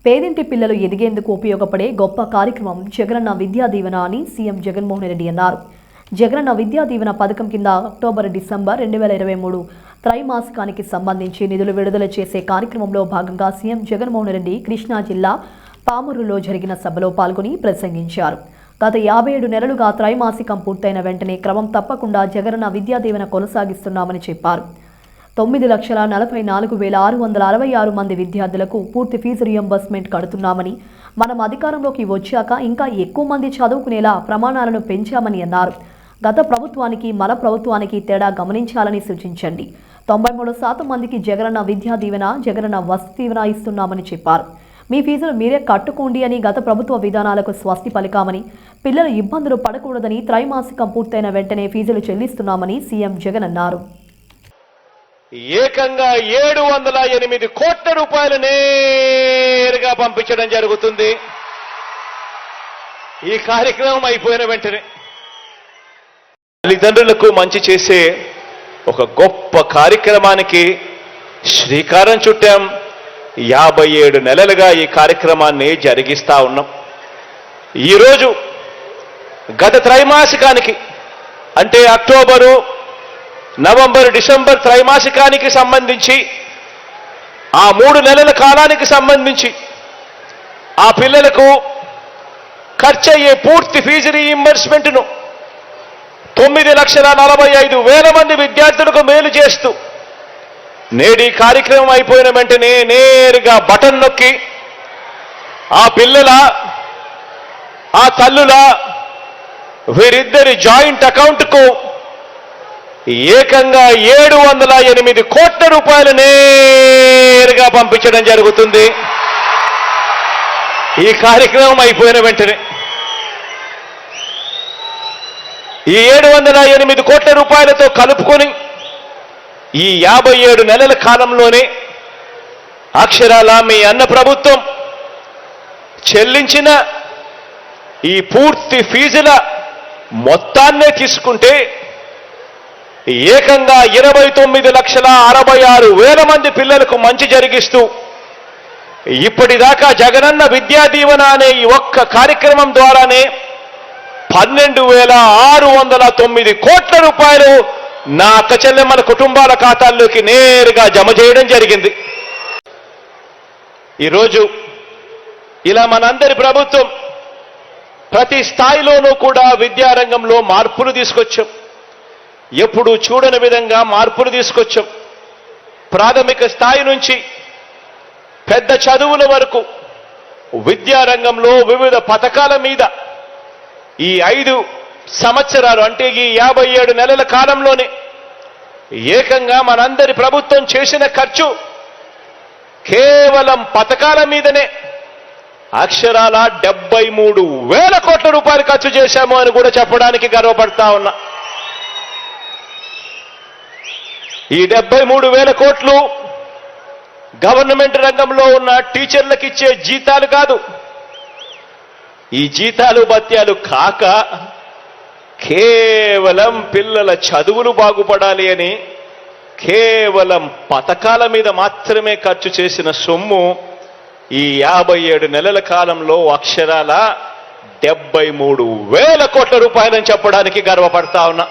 పేదింటి పిల్లలు ఎదిగేందుకు ఉపయోగపడే గొప్ప కార్యక్రమం జగనన్న విద్యా దీవెన అని సీఎం జగన్మోహన్ రెడ్డి అన్నారు. జగనన్న విద్యా దీవెన పథకం కింద అక్టోబర్-డిసెంబర్ 2023 త్రైమాసికానికి సంబంధించి నిధులు విడుదల చేసే కార్యక్రమంలో భాగంగా సీఎం జగన్మోహన్ రెడ్డి కృష్ణా జిల్లా పామూరులో జరిగిన సభలో పాల్గొని ప్రసంగించారు. గత 57 నెలలుగా త్రైమాసికం పూర్తయిన వెంటనే క్రమం తప్పకుండా జగనన్న విద్యా దీవెన కొనసాగిస్తున్నామని చెప్పారు. 9,44,666 మంది విద్యార్థులకు పూర్తి ఫీజు రియంబర్స్మెంట్ కడుతున్నామని, మనం అధికారంలోకి వచ్చాక ఇంకా ఎక్కువ మంది చదువుకునేలా ప్రమాణాలను పెంచామని అన్నారు. గత ప్రభుత్వానికి మన ప్రభుత్వానికి తేడా గమనించాలని సూచించండి. 93% మందికి జగనన్న విద్యా దీవెన, జగనన్న వసతి దీవెన ఇస్తున్నామని చెప్పారు. మీ ఫీజులు మీరే కట్టుకోండి అని గత ప్రభుత్వ విధానాలకు స్వస్తి పలికామని, పిల్లలు ఇబ్బందులు పడకూడదని త్రైమాసికం పూర్తయిన వెంటనే ఫీజులు చెల్లిస్తున్నామని సీఎం జగన్ అన్నారు. ఏకంగా 708 కోట్ల రూపాయలు నేరుగా పంపించడం జరుగుతుంది. ఈ కార్యక్రమం అయిపోయిన వెంటనే తల్లిదండ్రులకు మంచి చేసే ఒక గొప్ప కార్యక్రమానికి శ్రీకారం చుట్టాం. 57 నెలలుగా ఈ కార్యక్రమాన్ని జరిగిస్తా ఉన్నాం. ఈరోజు గత త్రైమాసికానికి అంటే అక్టోబరు, నవంబర్, డిసెంబర్ త్రైమాసికానికి సంబంధించి ఆ 3 నెలల కాలానికి సంబంధించి ఆ పిల్లలకు ఖర్చయ్యే పూర్తి ఫీజు రీయింబర్స్మెంట్ను 9,45,000 మంది విద్యార్థులకు మేలు చేస్తూ నేడు ఈ కార్యక్రమం అయిపోయిన వెంటనే నేరుగా బటన్ నొక్కి ఆ పిల్లల, ఆ తల్లుల, వీరిద్దరి జాయింట్ అకౌంట్కు ఏకంగా 708 కోట్ల రూపాయలు నేరుగా పంపించడం జరుగుతుంది. ఈ కార్యక్రమం అయిపోయిన వెంటనే ఈ 708 కోట్ల రూపాయలతో కలుపుకొని ఈ 57 నెలల కాలంలోనే అక్షరాల మీ అన్న ప్రభుత్వం చెల్లించిన ఈ పూర్తి ఫీజుల మొత్తాన్నే తీసుకుంటే ఏకంగా 29,66,000 మంది పిల్లలకు మంచి జరిగిస్తూ ఇప్పటిదాకా జగనన్న విద్యా దీవెన అనే ఈ ఒక్క కార్యక్రమం ద్వారానే 12,609 కోట్ల రూపాయలు నా అక్క చెల్లెమ్మల కుటుంబాల ఖాతాల్లోకి నేరుగా జమ చేయడం జరిగింది. ఈరోజు ఇలా మనందరి ప్రభుత్వం ప్రతి స్థాయిలోనూ కూడా విద్యారంగంలో మార్పులు తీసుకొచ్చాం. ఎప్పుడు చూడని విధంగా మార్పులు తీసుకొచ్చాం. ప్రాథమిక స్థాయి నుంచి పెద్ద చదువుల వరకు విద్యారంగంలో వివిధ పథకాల మీద ఈ 5 సంవత్సరాలు అంటే ఈ 57 నెలల కాలంలోనే ఏకంగా మనందరి ప్రభుత్వం చేసిన ఖర్చు కేవలం పథకాల మీదనే అక్షరాల 73,000 కోట్ల రూపాయలు ఖర్చు చేశాము అని కూడా చెప్పడానికి గర్వపడతా ఉన్నా. ఈ 73,000 కోట్లు గవర్నమెంట్ రంగంలో ఉన్న టీచర్లకు ఇచ్చే జీతాలు కాదు. ఈ జీతాలు భత్యాలు కాక కేవలం పిల్లల చదువులు బాగుపడాలి అని కేవలం పథకాల మీద మాత్రమే ఖర్చు చేసిన సొమ్ము ఈ 57 నెలల కాలంలో అక్షరాల 73,000 కోట్ల రూపాయలని చెప్పడానికి గర్వపడతా ఉన్నా.